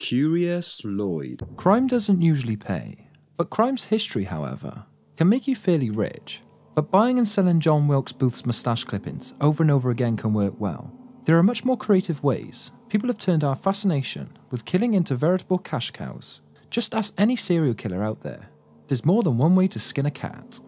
Curious Lloyd. Crime doesn't usually pay, but crime's history, however, can make you fairly rich. But buying and selling John Wilkes Booth's moustache clippings over and over again can work well. There are much more creative ways people have turned our fascination with killing into veritable cash cows. Just ask any serial killer out there. There's more than one way to skin a cat.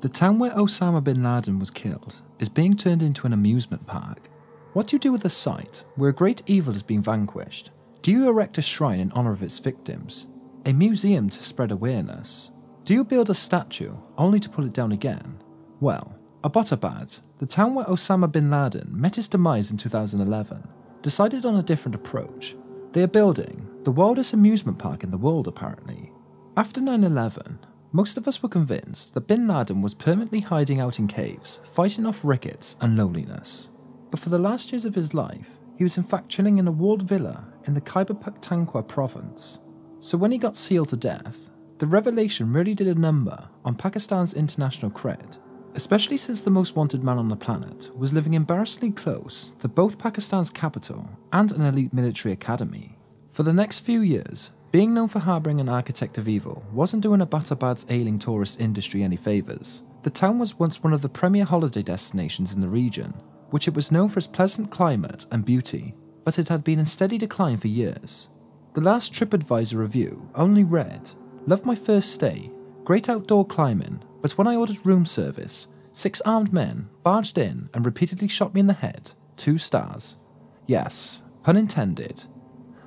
The town where Osama bin Laden was killed is being turned into an amusement park. What do you do with a site where a great evil has been vanquished? Do you erect a shrine in honour of its victims? A museum to spread awareness? Do you build a statue only to pull it down again? Well, Abbottabad, the town where Osama bin Laden met his demise in 2011, decided on a different approach. They are building the wildest amusement park in the world, apparently. After 9/11, most of us were convinced that bin Laden was permanently hiding out in caves, fighting off rickets and loneliness. But for the last years of his life, he was in fact chilling in a walled villa in the Khyber Pakhtunkhwa province. So when he got sealed to death, the revelation really did a number on Pakistan's international cred, especially since the most wanted man on the planet was living embarrassingly close to both Pakistan's capital and an elite military academy. For the next few years, being known for harbouring an architect of evil wasn't doing Abbottabad's ailing tourist industry any favours. The town was once one of the premier holiday destinations in the region, which it was known for its pleasant climate and beauty, but it had been in steady decline for years. The last TripAdvisor review only read, "Loved my first stay, great outdoor climbing, but when I ordered room service, 6 armed men barged in and repeatedly shot me in the head, 2 stars. Yes, pun intended.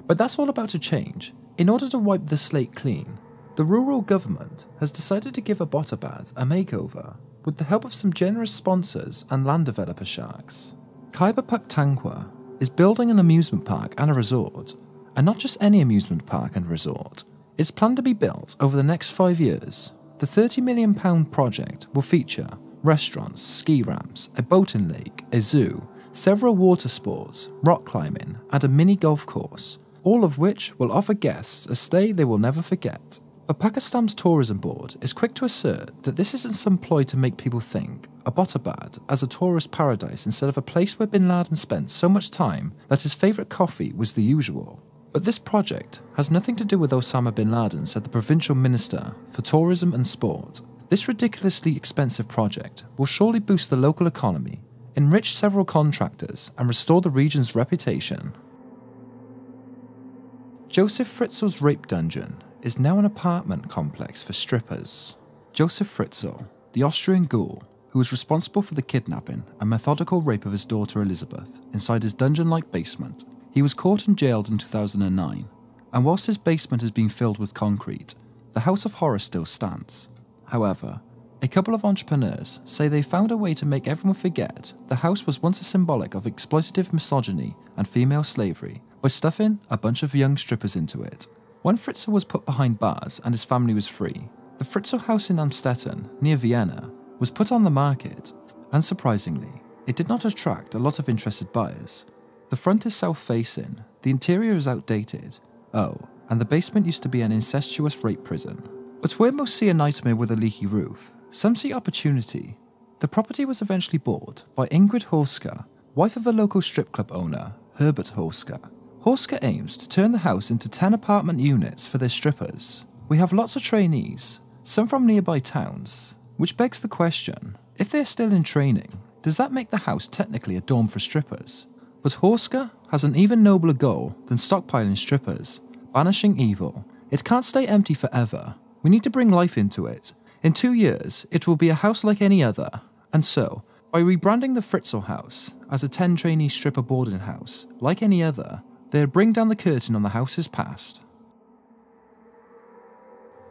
But that's all about to change. In order to wipe the slate clean, the rural government has decided to give Abbottabad a makeover with the help of some generous sponsors and land developer sharks. Khyber Pakhtunkhwa is building an amusement park and a resort, and not just any amusement park and resort. It's planned to be built over the next 5 years. The £30 million project will feature restaurants, ski ramps, a boating lake, a zoo, several water sports, rock climbing, and a mini golf course, all of which will offer guests a stay they will never forget. But Pakistan's tourism board is quick to assert that this isn't some ploy to make people think Abbottabad as a tourist paradise instead of a place where bin Laden spent so much time that his favourite coffee was the usual. But this project has nothing to do with Osama bin Laden, said the provincial minister for tourism and sport. This ridiculously expensive project will surely boost the local economy, enrich several contractors, and restore the region's reputation. Josef Fritzl's rape dungeon is now an apartment complex for strippers. Josef Fritzl, the Austrian ghoul who was responsible for the kidnapping and methodical rape of his daughter Elizabeth inside his dungeon-like basement. He was caught and jailed in 2009, and whilst his basement has been filled with concrete, the House of Horror still stands. However, a couple of entrepreneurs say they found a way to make everyone forget the house was once a symbolic of exploitative misogyny and female slavery by stuffing a bunch of young strippers into it. When Fritzl was put behind bars and his family was free, the Fritzl house in Amstetten, near Vienna, was put on the market. Unsurprisingly, it did not attract a lot of interested buyers. The front is south-facing, the interior is outdated, and the basement used to be an incestuous rape prison. But where most see a nightmare with a leaky roof, some see opportunity. The property was eventually bought by Ingrid Horska, wife of a local strip club owner, Herbert Horska. Horska aims to turn the house into 10 apartment units for their strippers. We have lots of trainees, some from nearby towns, which begs the question, if they're still in training, does that make the house technically a dorm for strippers? But Horska has an even nobler goal than stockpiling strippers, banishing evil. It can't stay empty forever. We need to bring life into it. In 2 years, it will be a house like any other. And so, by rebranding the Fritzl house as a 10-trainee stripper boarding house, like any other, they'll bring down the curtain on the house's past.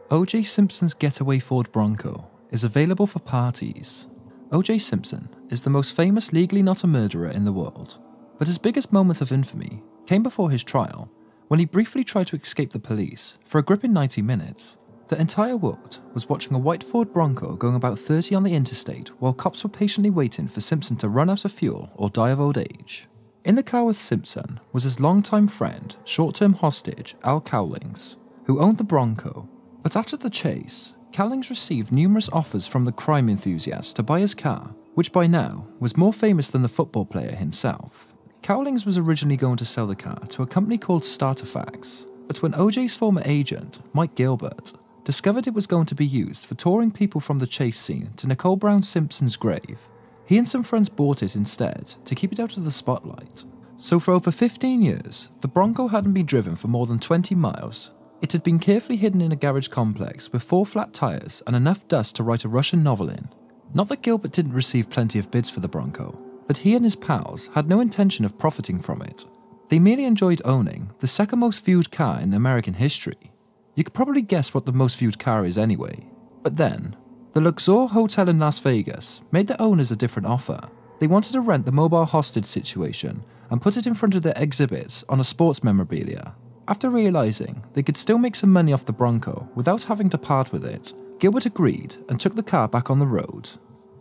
O.J. Simpson's getaway Ford Bronco is available for parties. O.J. Simpson is the most famous legally not a murderer in the world. But his biggest moment of infamy came before his trial, when he briefly tried to escape the police for a gripping 90 minutes. The entire world was watching a white Ford Bronco going about 30 on the interstate while cops were patiently waiting for Simpson to run out of fuel or die of old age. In the car with Simpson was his longtime friend, short-term hostage Al Cowlings, who owned the Bronco. But after the chase, Cowlings received numerous offers from the crime enthusiast to buy his car, which by now was more famous than the football player himself. Cowlings was originally going to sell the car to a company called Starterfax, but when OJ's former agent, Mike Gilbert, discovered it was going to be used for touring people from the chase scene to Nicole Brown Simpson's grave, he and some friends bought it instead to keep it out of the spotlight. So for over 15 years, the Bronco hadn't been driven for more than 20 miles. It had been carefully hidden in a garage complex with 4 flat tyres and enough dust to write a Russian novel in. Not that Gilbert didn't receive plenty of bids for the Bronco, but he and his pals had no intention of profiting from it. They merely enjoyed owning the second most viewed car in American history. You could probably guess what the most viewed car is anyway. But then, the Luxor Hotel in Las Vegas made the owners a different offer. They wanted to rent the mobile hostage situation and put it in front of their exhibits on a sports memorabilia. After realising they could still make some money off the Bronco without having to part with it, Gilbert agreed and took the car back on the road.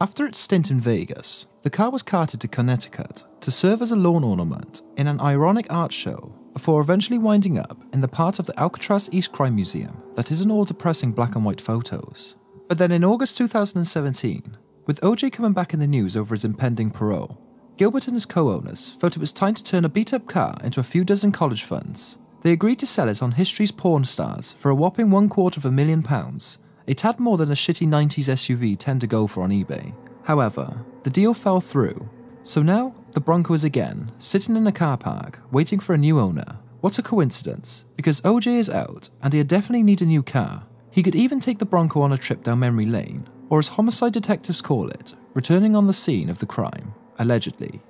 After its stint in Vegas, the car was carted to Connecticut to serve as a lawn ornament in an ironic art show before eventually winding up in the part of the Alcatraz East Crime Museum that isn't all depressing black and white photos. But then in August 2017, with OJ coming back in the news over his impending parole, Gilbert and his co-owners felt it was time to turn a beat-up car into a few dozen college funds. They agreed to sell it on history's porn stars for a whopping £250,000, a tad more than a shitty 90s SUV tend to go for on eBay. However, the deal fell through, so now the Bronco is again sitting in a car park waiting for a new owner. What a coincidence, because OJ is out and he'd definitely need a new car. He could even take the Bronco on a trip down memory lane, or as homicide detectives call it, returning on the scene of the crime, allegedly.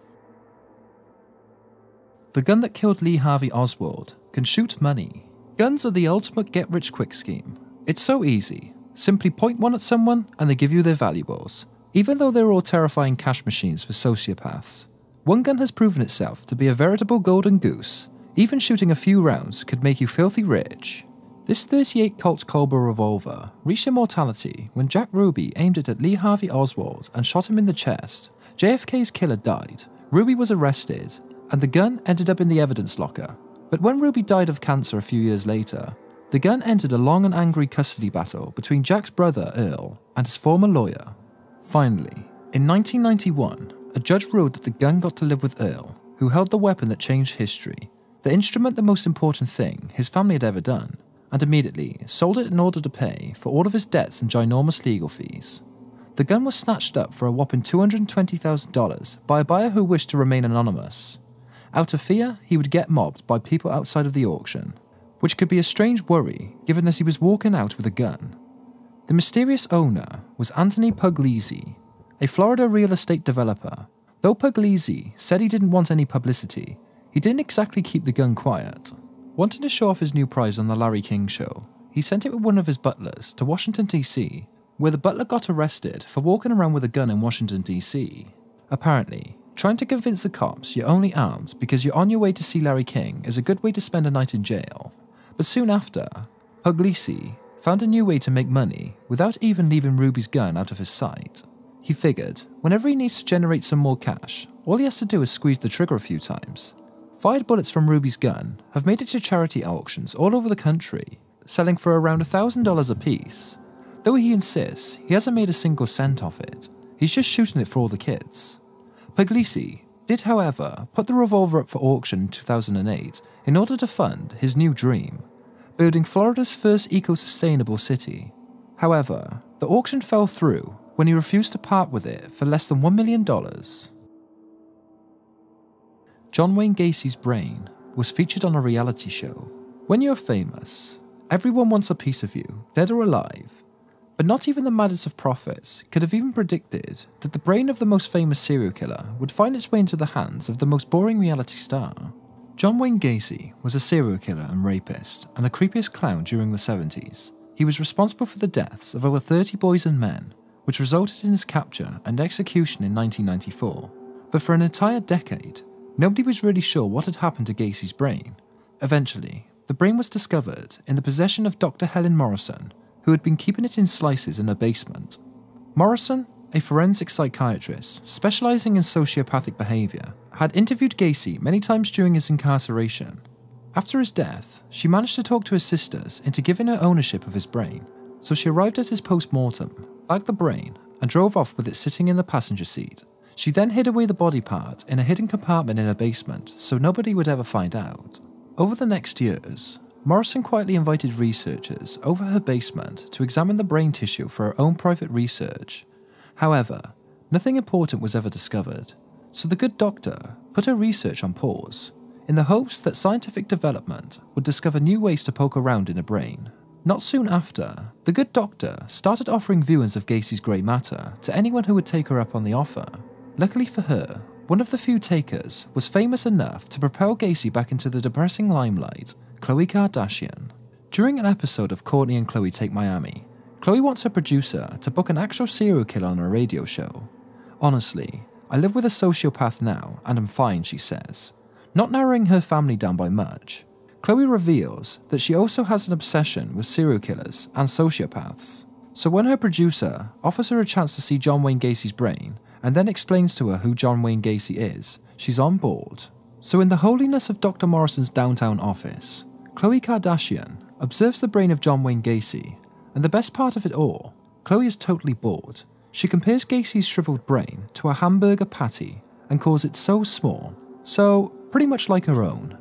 The gun that killed Lee Harvey Oswald can shoot money. Guns are the ultimate get-rich-quick scheme. It's so easy. Simply point one at someone and they give you their valuables, even though they're all terrifying cash machines for sociopaths. One gun has proven itself to be a veritable golden goose. Even shooting a few rounds could make you filthy rich. This .38 Colt Cobra revolver reached immortality when Jack Ruby aimed it at Lee Harvey Oswald and shot him in the chest. JFK's killer died, Ruby was arrested, and the gun ended up in the evidence locker. But when Ruby died of cancer a few years later, the gun entered a long and angry custody battle between Jack's brother Earl and his former lawyer. Finally, in 1991, a judge ruled that the gun got to live with Earl, who held the weapon that changed history, the instrument the most important thing his family had ever done, and immediately sold it in order to pay for all of his debts and ginormous legal fees. The gun was snatched up for a whopping $220,000 by a buyer who wished to remain anonymous. Out of fear, he would get mobbed by people outside of the auction, which could be a strange worry given that he was walking out with a gun. The mysterious owner was Anthony Puglisi, a Florida real estate developer. Though Puglisi said he didn't want any publicity, he didn't exactly keep the gun quiet. Wanting to show off his new prize on the Larry King show, he sent it with one of his butlers to Washington, D.C., where the butler got arrested for walking around with a gun in Washington, D.C. Apparently, trying to convince the cops you're only armed because you're on your way to see Larry King is a good way to spend a night in jail. But soon after, Puglisi found a new way to make money without even leaving Ruby's gun out of his sight. He figured, whenever he needs to generate some more cash, all he has to do is squeeze the trigger a few times. Fired bullets from Ruby's gun have made it to charity auctions all over the country, selling for around $1,000 a piece. Though he insists he hasn't made a single cent off it, he's just shooting it for all the kids. Puglisi did, however, put the revolver up for auction in 2008 in order to fund his new dream, building Florida's first eco-sustainable city. However, the auction fell through when he refused to part with it for less than $1 million. John Wayne Gacy's brain was featured on a reality show. When you're famous, everyone wants a piece of you, dead or alive. But not even the maddest of prophets could have even predicted that the brain of the most famous serial killer would find its way into the hands of the most boring reality star. John Wayne Gacy was a serial killer and rapist and the creepiest clown during the 70s. He was responsible for the deaths of over 30 boys and men, which resulted in his capture and execution in 1994. But for an entire decade, nobody was really sure what had happened to Gacy's brain. Eventually, the brain was discovered in the possession of Dr. Helen Morrison, who had been keeping it in slices in her basement. Morrison, a forensic psychiatrist specializing in sociopathic behavior, had interviewed Gacy many times during his incarceration. After his death, she managed to talk to his sisters into giving her ownership of his brain, so she arrived at his post-mortem, bagged the brain, and drove off with it sitting in the passenger seat. She then hid away the body part in a hidden compartment in her basement so nobody would ever find out. Over the next years, Morrison quietly invited researchers over her basement to examine the brain tissue for her own private research. However, nothing important was ever discovered, so the good doctor put her research on pause, in the hopes that scientific development would discover new ways to poke around in a brain. Not soon after, the good doctor started offering viewings of Gacy's grey matter to anyone who would take her up on the offer. Luckily for her, one of the few takers was famous enough to propel Gacy back into the depressing limelight, Khloe Kardashian. During an episode of Kourtney and Khloe Take Miami, Khloe wants her producer to book an actual serial killer on her radio show. "Honestly, I live with a sociopath now and I'm fine," she says, not narrowing her family down by much. Khloe reveals that she also has an obsession with serial killers and sociopaths. So when her producer offers her a chance to see John Wayne Gacy's brain and then explains to her who John Wayne Gacy is, she's on board. So in the holiness of Dr. Morrison's downtown office, Khloe Kardashian observes the brain of John Wayne Gacy, and the best part of it all, Khloe is totally bored. She compares Gacy's shriveled brain to a hamburger patty and calls it so small, so pretty much like her own.